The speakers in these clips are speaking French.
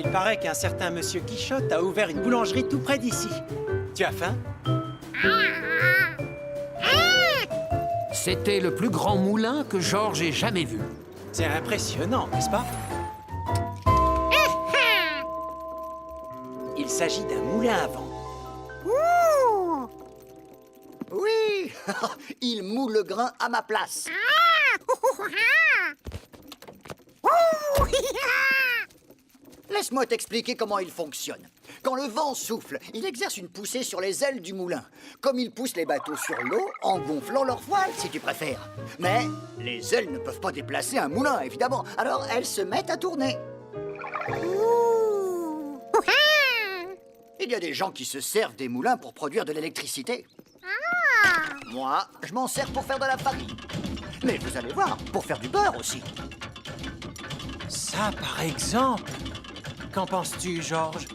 Il paraît qu'un certain monsieur Quichotte a ouvert une boulangerie tout près d'ici. Tu as faim? C'était le plus grand moulin que Georges ait jamais vu. C'est impressionnant, n'est-ce pas? Il s'agit d'un moulin à vent. Oui, il moule le grain à ma place. Laisse-moi t'expliquer comment il fonctionne. Quand le vent souffle, il exerce une poussée sur les ailes du moulin, comme il pousse les bateaux sur l'eau en gonflant leur voile, si tu préfères. Mais les ailes ne peuvent pas déplacer un moulin, évidemment, alors elles se mettent à tourner. Il y a des gens qui se servent des moulins pour produire de l'électricité. Moi, je m'en sers pour faire de la farine. Mais vous allez voir, pour faire du beurre aussi. Ça, par exemple. Qu'en penses-tu, Georges?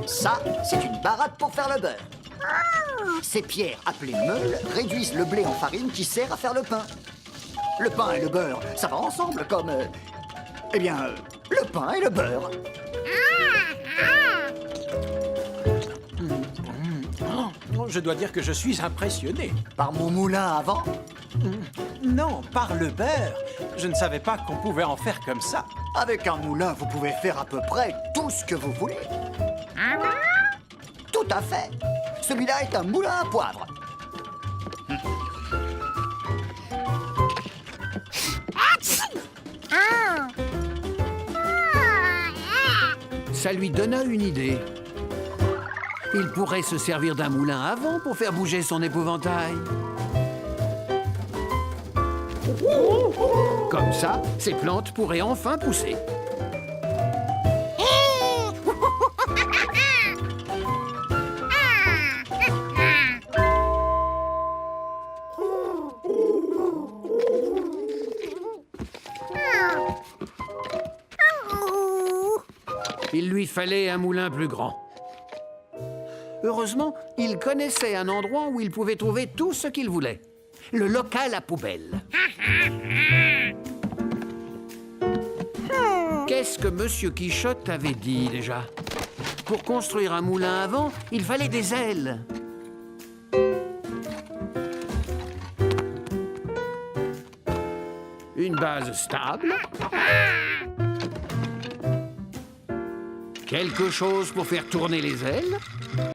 Ça, c'est une baratte pour faire le beurre. Ces pierres, appelées meules, réduisent le blé en farine qui sert à faire le pain. Le pain et le beurre, ça va ensemble comme... le pain et le beurre. Je dois dire que je suis impressionné. Par mon moulin à vent? Non, par le beurre. Je ne savais pas qu'on pouvait en faire comme ça. Avec un moulin, vous pouvez faire à peu près tout ce que vous voulez. Tout à fait. Celui-là est un moulin à poivre. Ça lui donna une idée. Il pourrait se servir d'un moulin à vent pour faire bouger son épouvantail. Comme ça, ces plantes pourraient enfin pousser. Il lui fallait un moulin plus grand. Heureusement, il connaissait un endroit où il pouvait trouver tout ce qu'il voulait. Le local à poubelle. Qu'est-ce que Monsieur Quichotte avait dit déjà? Pour construire un moulin à vent, il fallait des ailes. Une base stable. Quelque chose pour faire tourner les ailes.